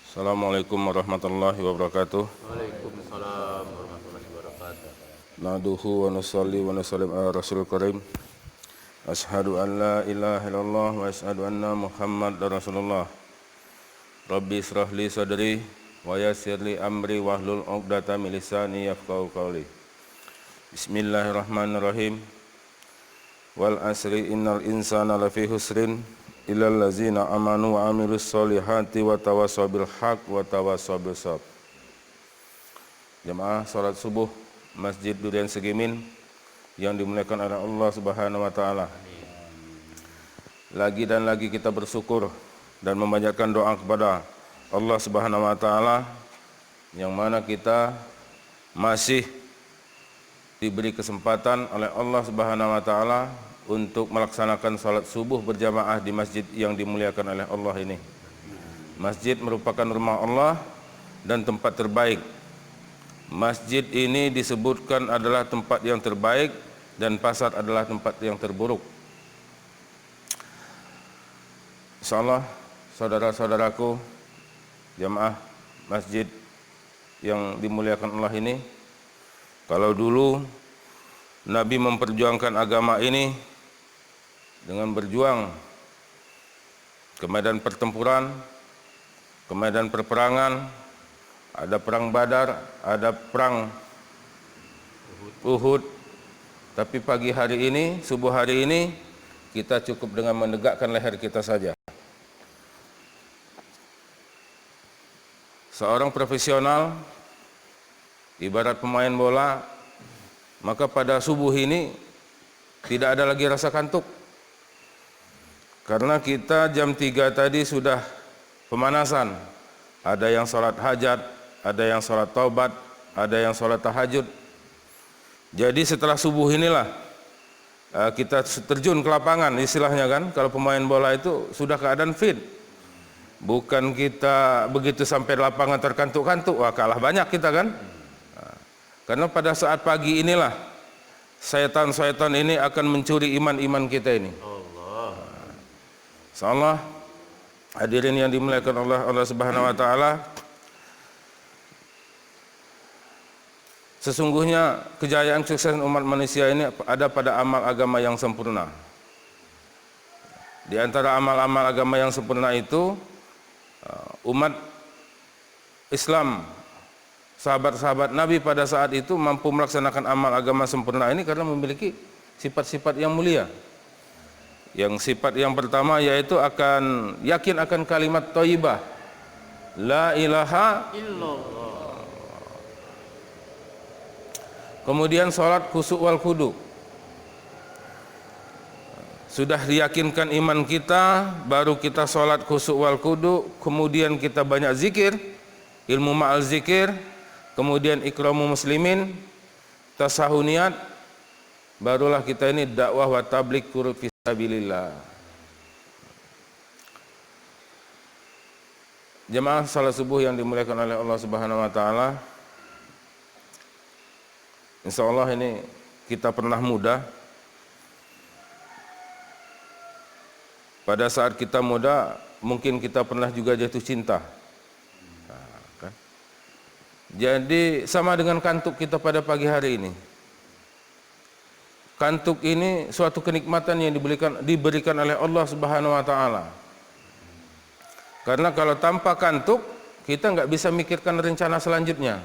Assalamualaikum warahmatullahi wabarakatuh. Waalaikumsalam warahmatullahi wabarakatuh. Nahmaduhu wa nusalli wa nusallim ala Rasulil Karim. Asyhadu an la ilaha illallah wa asyhadu anna Muhammadar Rasulullah. Rabbi israh li sadri wa yassir li amri wahlul 'uqdatam min lisani yafqahu qawli. Bismillahirrahmanirrahim. Wal asri innal insana lafi husrin illal ladzina amanu wa amilus solihati wa tawassaw bil haq wa tawassaw bis sabr. Jemaah salat subuh Masjid Durian Segimin yang dimuliakan oleh Allah Subhanahu wa taala. Lagi dan lagi kita bersyukur dan memanjatkan doa kepada Allah Subhanahu wa taala yang mana kita masih diberi kesempatan oleh Allah Subhanahu wa taala untuk melaksanakan salat subuh berjamaah di masjid yang dimuliakan oleh Allah ini. Masjid merupakan rumah Allah dan tempat terbaik. Masjid ini disebutkan adalah tempat yang terbaik dan pasar adalah tempat yang terburuk. Insyaallah saudara-saudaraku jamaah masjid yang dimuliakan Allah ini, kalau dulu Nabi memperjuangkan agama ini dengan berjuang ke medan pertempuran, ke medan perperangan, ada perang Badar, ada perang Uhud. Tapi pagi hari ini, subuh hari ini, kita cukup dengan menegakkan leher kita saja. Seorang profesional, ibarat pemain bola, maka pada subuh ini tidak ada lagi rasa kantuk. Karena kita jam 3 tadi sudah pemanasan. Ada yang sholat hajat, ada yang sholat taubat, ada yang sholat tahajud. Jadi setelah subuh inilah kita terjun ke lapangan istilahnya kan. Kalau pemain bola itu sudah keadaan fit. Bukan kita begitu sampai lapangan terkantuk-kantuk, wah kalah banyak kita kan. Karena pada saat pagi inilah syaitan-syaitan ini akan mencuri iman-iman kita ini. Insyaallah hadirin yang dimuliakan Allah Subhanahu wa taala, sesungguhnya kejayaan sukses umat manusia ini ada pada amal agama yang sempurna. Di antara amal-amal agama yang sempurna itu umat Islam, sahabat-sahabat Nabi pada saat itu mampu melaksanakan amal agama sempurna ini karena memiliki sifat-sifat yang mulia. Yang sifat yang pertama yaitu akan yakin akan kalimat thayyibah, la ilaha illallah. Kemudian salat khusyuk wal khudu. Sudah diyakinkan iman kita, baru kita salat khusyuk wal khudu, kemudian kita banyak zikir, ilmu ma'al zikir, kemudian ikramu muslimin, tasahuniat, barulah kita ini dakwah wa tabligh fisabilillah. Jemaah salat subuh yang dimuliakan oleh Allah Subhanahu wa taala, insyaallah ini kita pernah muda. Pada saat kita muda, mungkin kita pernah juga jatuh cinta. Kan? Jadi sama dengan kantuk kita pada pagi hari ini. Kantuk ini suatu kenikmatan yang diberikan oleh Allah Subhanahu wa taala. Karena kalau tanpa kantuk, kita nggak bisa mikirkan rencana selanjutnya.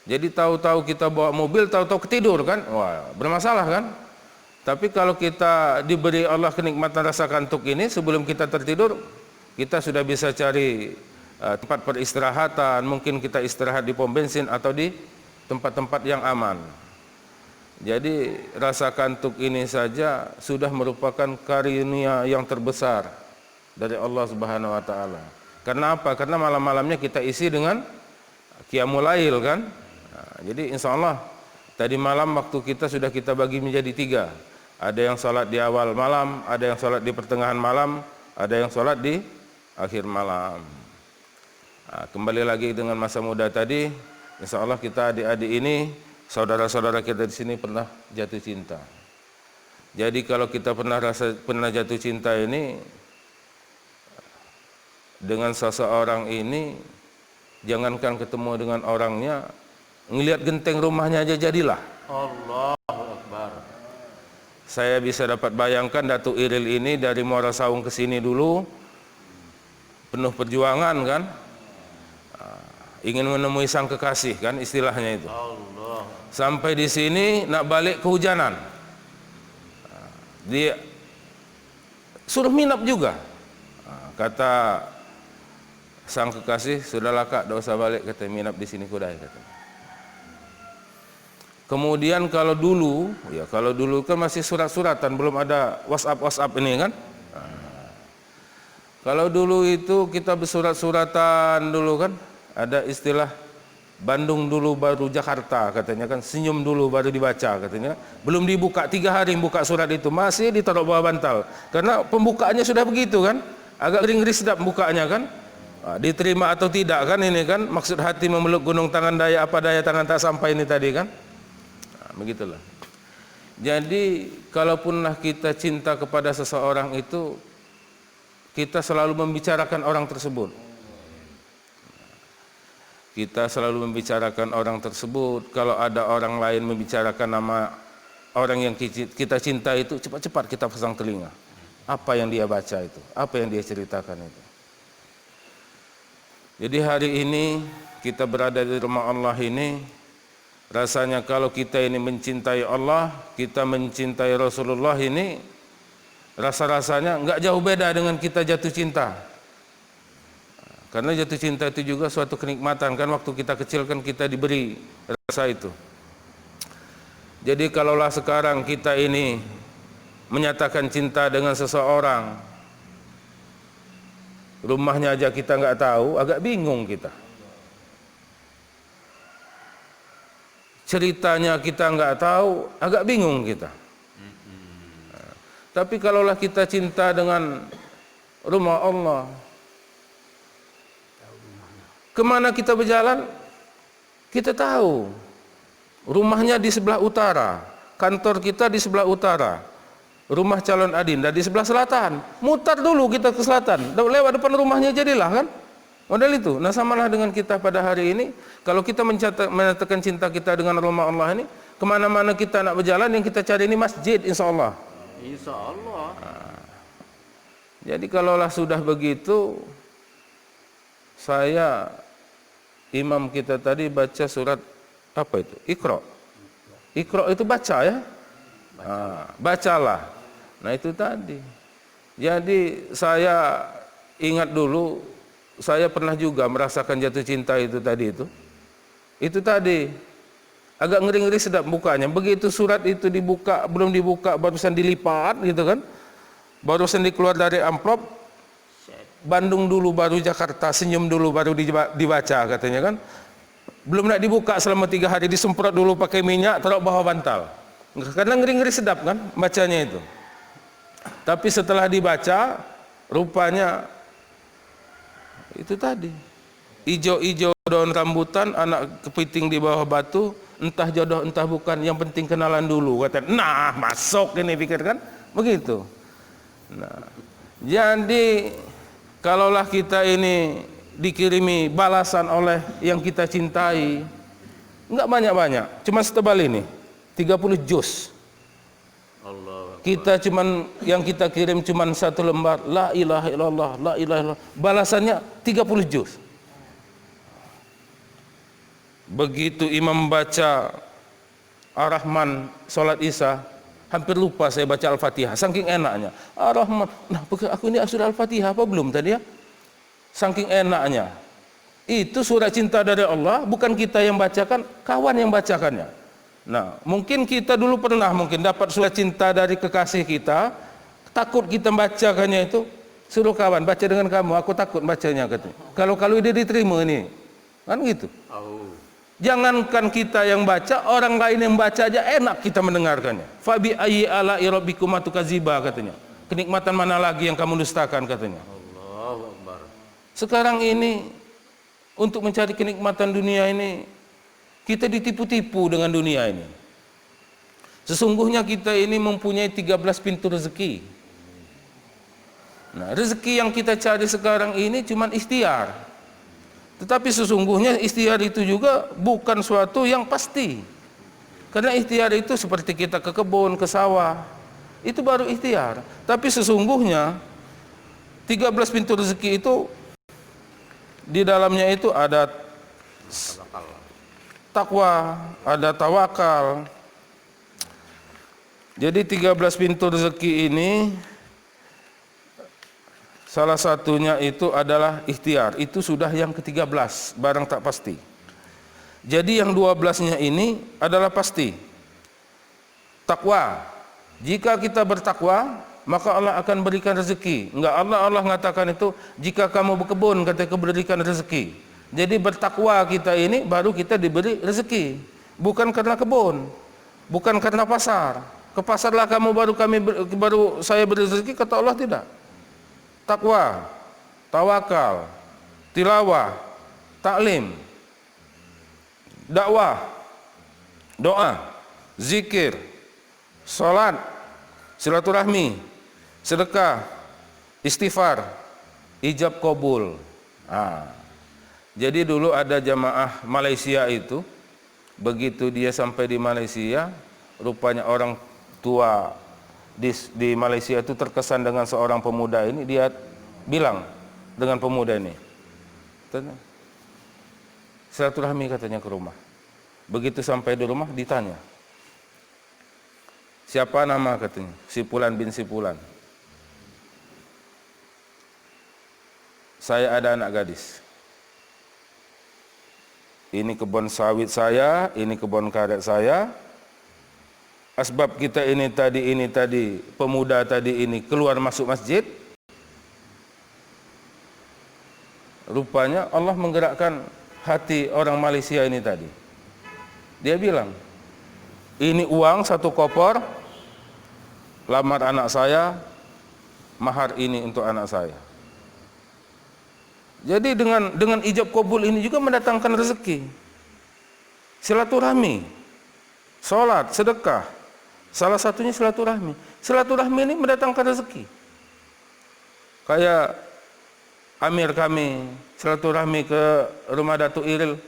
Jadi tahu-tahu kita bawa mobil, tahu-tahu ketidur kan? Wah, bermasalah kan? Tapi kalau kita diberi Allah kenikmatan rasa kantuk ini, sebelum kita tertidur, kita sudah bisa cari tempat peristirahatan, mungkin kita istirahat di pom bensin atau di tempat-tempat yang aman. Jadi rasa kantuk ini saja sudah merupakan karunia yang terbesar dari Allah Subhanahu wa taala. Karena apa? Karena malam-malamnya kita isi dengan qiyamul lail kan? Jadi insyaallah tadi malam waktu kita sudah kita bagi menjadi 3. Ada yang salat di awal malam, ada yang salat di pertengahan malam, ada yang salat di akhir malam. Kembali lagi dengan masa muda tadi, insyaallah kita adik-adik ini, saudara-saudara kita di sini pernah jatuh cinta. Jadi kalau kita pernah jatuh cinta ini, dengan seseorang ini, jangankan ketemu dengan orangnya, ngelihat genteng rumahnya aja jadilah. Allahu Akbar. Saya bisa dapat bayangkan Datuk Iril ini dari Muara Saung ke sini dulu, penuh perjuangan kan, ingin menemui sang kekasih kan istilahnya itu. Allah. Sampai di sini nak balik kehujanan, dia suruh minap juga. Kata sang kekasih, sudahlah kak, tak usah balik, kata minap di sini Kudai kata. Kemudian kalau dulu kan masih surat-suratan, belum ada WhatsApp ini kan. Kalau dulu itu kita bersurat-suratan dulu kan, ada istilah Bandung dulu baru Jakarta katanya kan, senyum dulu baru dibaca katanya. Belum dibuka 3 hari buka surat itu masih ditaruh bawah bantal, karena pembukaannya sudah begitu kan, agak ngeri sedap bukanya kan. Diterima atau tidak kan ini kan, maksud hati memeluk gunung tangan daya apa daya tangan tak sampai ini tadi kan. Begitulah. Jadi kalaupunlah kita cinta kepada seseorang itu, kita selalu membicarakan orang tersebut. Kita selalu membicarakan orang tersebut. Kalau ada orang lain membicarakan nama orang yang kita cinta itu, cepat-cepat kita pasang telinga. Apa yang dia baca itu, apa yang dia ceritakan itu. Jadi hari ini kita berada di rumah Allah ini, rasanya kalau kita ini mencintai Allah, kita mencintai Rasulullah ini, rasa-rasanya enggak jauh beda dengan kita jatuh cinta. Karena jatuh cinta itu juga suatu kenikmatan kan, waktu kita kecil kan kita diberi rasa itu. Jadi kalaulah sekarang kita ini menyatakan cinta dengan seseorang, rumahnya aja kita enggak tahu, agak bingung kita. Ceritanya kita enggak tahu, agak bingung kita. Tapi kalaulah kita cinta dengan rumah Allah, kemana kita berjalan, kita tahu. Rumahnya di sebelah utara, kantor kita di sebelah utara, rumah calon adinda di sebelah selatan. Mutar dulu kita ke selatan, lewat depan rumahnya jadilah kan. Model itu. Nah samalah dengan kita pada hari ini, kalau kita menyatakan cinta kita dengan rumah Allah ini, kemana-mana kita nak berjalan, yang kita cari ini masjid, insya Allah. Insya Allah. Jadi kalaulah sudah begitu, saya imam kita tadi baca surat apa itu? Iqra. Iqra itu baca ya. Bacalah. Nah itu tadi. Jadi saya ingat dulu, saya pernah juga merasakan jatuh cinta itu tadi itu. Itu tadi. Agak ngeri-ngeri sedap bukanya. Begitu surat itu dibuka, belum dibuka, barusan dilipat gitu kan. Barusan dikeluar dari amplop, Bandung dulu baru Jakarta, senyum dulu baru dibaca katanya kan. Belum nak dibuka selama 3 hari, disemprot dulu pakai minyak, taruh bawah bantal. Karena ngeri-ngeri sedap kan bacanya itu. Tapi setelah dibaca, rupanya itu tadi. Ijo-ijo daun rambutan, anak kepiting di bawah batu, entah jodoh entah bukan, yang penting kenalan dulu kata. Nah, masuk ini pikir kan? Begitu. Nah, jadi kalaulah kita ini dikirimi balasan oleh yang kita cintai, enggak banyak-banyak, cuma setebal ini, 30 juz. Allah. Kita cuman yang kita kirim cuman 1 lembar, la ilaha illallah, la ilaha illallah. Balasannya 30 juz. Begitu imam baca Ar-Rahman salat Isya, hampir lupa saya baca Al-Fatihah, saking enaknya. Ar-Rahman, nah aku ini sudah Al-Fatihah apa belum tadi ya? Saking enaknya. Itu surat cinta dari Allah, bukan kita yang bacakan, kawan yang bacakannya. Nah, mungkin kita dulu pernah mungkin dapat surat cinta dari kekasih kita, takut kita bacakannya itu, suruh kawan baca dengan kamu, aku takut bacanya katanya. Kalau dia diterima ini, kan gitu. Jangankan kita yang baca, orang lain yang baca aja enak kita mendengarkannya. Fabi ayyi ala'i rabbikuma tukadziba katanya. Kenikmatan mana lagi yang kamu dustakan katanya. Allahu Akbar. Sekarang ini untuk mencari kenikmatan dunia ini, kita ditipu-tipu dengan dunia ini. Sesungguhnya kita ini mempunyai 13 pintu rezeki. Nah, rezeki yang kita cari sekarang ini cuma ikhtiar. Tetapi sesungguhnya ikhtiar itu juga bukan suatu yang pasti. Karena ikhtiar itu seperti kita ke kebun, ke sawah. Itu baru ikhtiar. Tapi sesungguhnya 13 pintu rezeki itu di dalamnya itu ada takwa, ada tawakal. Jadi 13 pintu rezeki ini salah satunya itu adalah ikhtiar. Itu sudah yang ke-13, barang tak pasti. Jadi yang 12-nya ini adalah pasti. Takwa. Jika kita bertakwa, maka Allah akan berikan rezeki. Enggak, Allah mengatakan itu, jika kamu berkebun, katanya berikan rezeki. Jadi bertakwa kita ini baru kita diberi rezeki. Bukan karena kebun, bukan karena pasar. Ke pasarlah kamu baru saya beri rezeki, kata Allah tidak. Takwa, tawakal, tilawah, taklim, dakwah, doa, zikir, salat, silaturahmi, sedekah, istighfar, ijab kabul. Jadi dulu ada jamaah Malaysia itu, begitu dia sampai di Malaysia, rupanya orang tua di Malaysia itu terkesan dengan seorang pemuda ini. Dia bilang dengan pemuda ini, silaturahmi katanya ke rumah. Begitu sampai di rumah ditanya, siapa nama katanya? Si Fulan bin Si Fulan. Saya ada anak gadis. Ini kebun sawit saya, ini kebun karet saya. Asbab kita ini tadi, pemuda tadi ini keluar masuk masjid. Rupanya Allah menggerakkan hati orang Malaysia ini tadi. Dia bilang, ini uang 1 koper, lamar anak saya, mahar ini untuk anak saya. Jadi dengan ijab kabul ini juga mendatangkan rezeki. Silaturahmi, salat, sedekah, salah satunya silaturahmi. Silaturahmi ini mendatangkan rezeki. Kayak amir kami silaturahmi ke rumah Datuk Iril,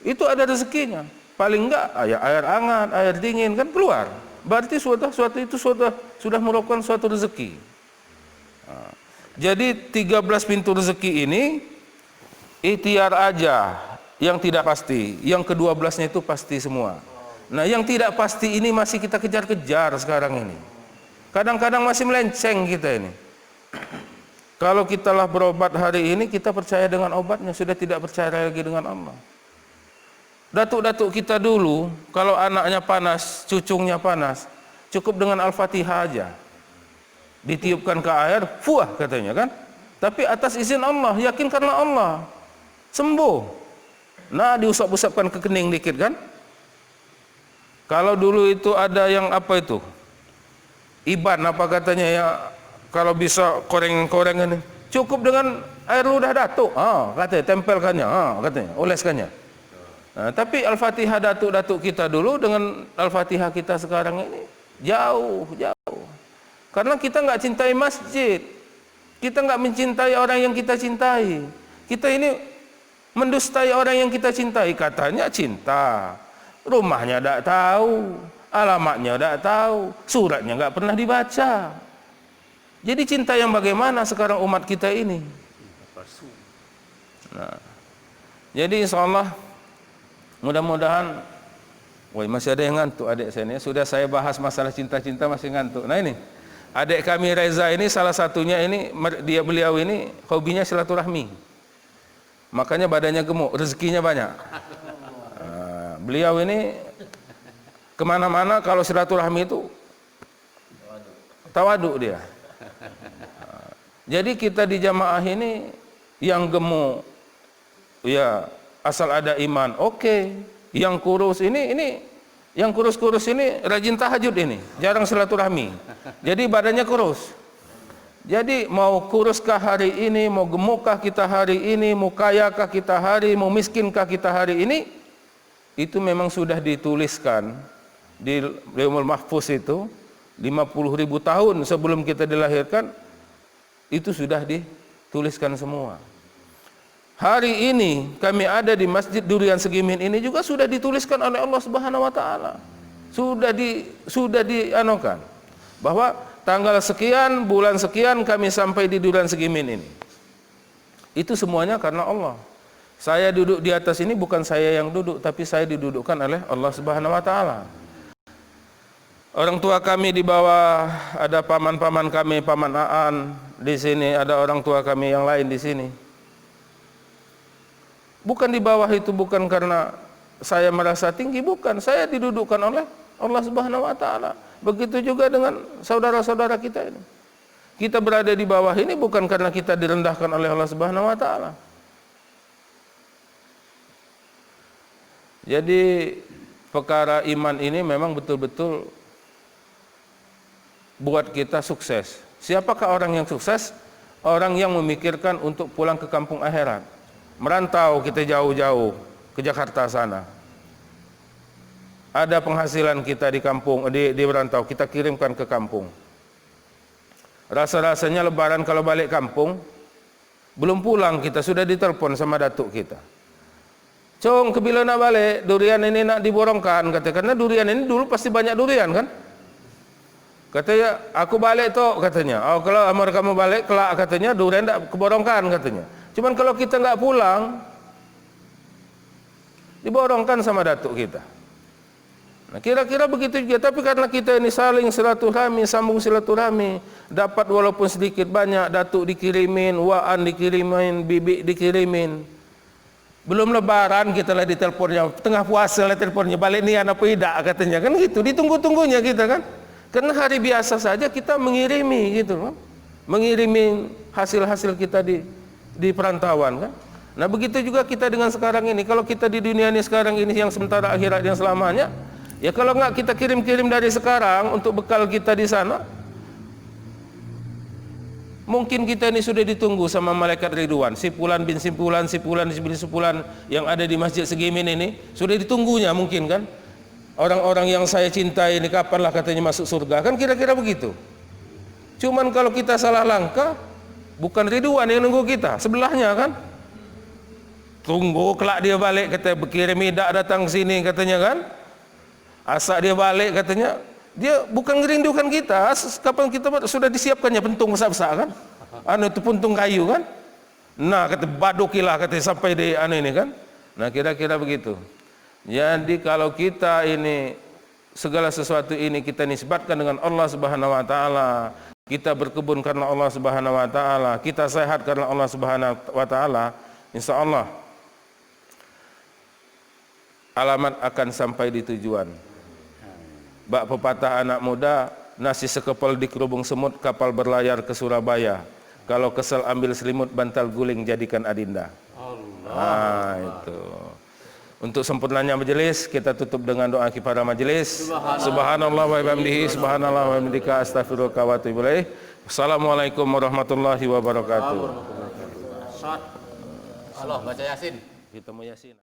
itu ada rezekinya. Paling enggak air hangat, air dingin kan keluar. Berarti suatu itu sudah merupakan suatu rezeki. Jadi 13 pintu rezeki ini ikhtiar aja yang tidak pasti. Yang ke-12-nya itu pasti semua. Nah, yang tidak pasti ini masih kita kejar-kejar sekarang ini. Kadang-kadang masih melenceng kita ini. Kalau kita lah berobat hari ini, kita percaya dengan obatnya, sudah tidak percaya lagi dengan Allah. Datuk-datuk kita dulu, kalau anaknya panas, cucungnya panas, cukup dengan Al-Fatihah aja. Ditiupkan ke air, fuah katanya kan. Tapi atas izin Allah, yakin karena Allah, sembuh. Nah, diusap-usapkan ke kening dikit kan. Kalau dulu itu ada yang apa itu, iban apa katanya ya, kalau bisa koreng-korengan, cukup dengan air ludah datuk, katanya tempelkannya, katanya oleskannya. Nah, tapi Al-Fatihah datuk-datuk kita dulu dengan Al-Fatihah kita sekarang ini jauh. Karena kita nggak cintai masjid, kita nggak mencintai orang yang kita cintai. Kita ini mendustai orang yang kita cintai. Katanya cinta, rumahnya nggak tahu, alamatnya nggak tahu, suratnya nggak pernah dibaca. Jadi cinta yang bagaimana sekarang umat kita ini? Nah, jadi insyaallah mudah-mudahan, masih ada yang ngantuk adik saya ini. Sudah saya bahas masalah cinta-cinta masih ngantuk. Nah ini adik kami Reza ini salah satunya ini, beliau ini hobinya silaturahmi. Makanya badannya gemuk, rezekinya banyak. Beliau ini kemana-mana kalau silaturahmi itu tawaduk dia. Jadi kita di jamaah ini yang gemuk ya asal ada iman, oke. Yang kurus ini yang kurus-kurus ini rajin tahajud ini, jarang silaturahmi. Jadi badannya kurus. Jadi mau kuruskah hari ini, mau gemukkah kita hari ini, mau kayakah kita mau miskinkah kita hari ini, itu memang sudah dituliskan di Lauhul Mahfuz itu 50.000 tahun sebelum kita dilahirkan. Itu sudah dituliskan semua. Hari ini kami ada di Masjid Durian Segimin ini juga sudah dituliskan oleh Allah Subhanahu wa taala. Sudah dianukan bahwa tanggal sekian, bulan sekian kami sampai di Durian Segimin ini. Itu semuanya karena Allah. Saya duduk di atas ini bukan saya yang duduk, tapi saya didudukkan oleh Allah Subhanahu wa taala. Orang tua kami di bawah, ada paman-paman kami, paman Aan di sini, ada orang tua kami yang lain di sini. Bukan di bawah itu bukan karena saya merasa tinggi, bukan. Saya didudukkan oleh Allah Subhanahu wa taala. Begitu juga dengan saudara-saudara kita ini. Kita berada di bawah ini bukan karena kita direndahkan oleh Allah Subhanahu wa taala. Jadi perkara iman ini memang betul-betul buat kita sukses. Siapakah orang yang sukses? Orang yang memikirkan untuk pulang ke kampung akhirat. Merantau kita jauh-jauh ke Jakarta sana. Ada penghasilan kita di kampung, di merantau, kita kirimkan ke kampung. Rasa-rasanya lebaran kalau balik kampung, belum pulang kita sudah ditelepon sama datuk kita. Cong, kebila nak balik, durian ini nak diborongkan, katanya. Karena durian ini dulu pasti banyak durian kan? Katanya, aku balik toh, katanya. Oh, kalau amar kamu balik, kelak katanya, durian tak keborongkan, katanya. Cuman kalau kita nggak pulang, diborongkan sama datuk kita. Nah, kira-kira begitu juga. Tapi karena kita ini saling silaturahmi, sambung silaturahmi, dapat walaupun sedikit banyak, datuk dikirimin, waan dikirimin, bibi dikirimin. Belum lebaran kita lah diteleponnya, tengah puasa lah teleponnya, balik nih anak tidak, katanya. Kan gitu, ditunggu-tunggunya kita kan. Karena hari biasa saja kita mengirimi gitu loh. Mengirimi hasil-hasil kita di perantauan kan. Nah begitu juga kita dengan sekarang ini. Kalau kita di dunia ini sekarang ini yang sementara, akhirat yang selamanya, ya kalau enggak kita kirim-kirim dari sekarang untuk bekal kita di sana, mungkin kita ini sudah ditunggu sama malaikat Ridwan. Simpulan bin simpulan yang ada di Masjid Segimin ini sudah ditunggunya mungkin kan. Orang-orang yang saya cintai ini kapanlah katanya masuk surga, kan kira-kira begitu. Cuman kalau kita salah langkah, bukan Ridwan yang nunggu kita, sebelahnya kan. Tunggu kelak dia balik, kata berkirim idak datang sini katanya kan. Asak dia balik katanya, dia bukan ngerindukan kita. Kapan kita sudah disiapkannya pentung besar-besar kan. Itu puntung kayu kan. Nah kata badukilah katanya sampai di ini kan. Nah kira-kira begitu. Jadi kalau kita ini segala sesuatu ini kita nisbatkan dengan Allah Subhanahu wa taala, kita berkebun karena Allah Subhanahu wa taala, kita sehat karena Allah Subhanahu wa taala, insyaallah alamat akan sampai di tujuan. Bak pepatah anak muda, nasi sekepal di kerubung semut, kapal berlayar ke Surabaya. Kalau kesel ambil selimut, bantal guling jadikan adinda. Allah. Itu. Untuk sempurnanya majelis, kita tutup dengan doa kifarah majelis. Subhanallah wa bihamdihi, subhanallah wa bihamdika, astaghfiruka wa atubu ilaih. Wassalamualaikum warahmatullahi wabarakatuh. Allah baca Yasin. Kita mau Yasin.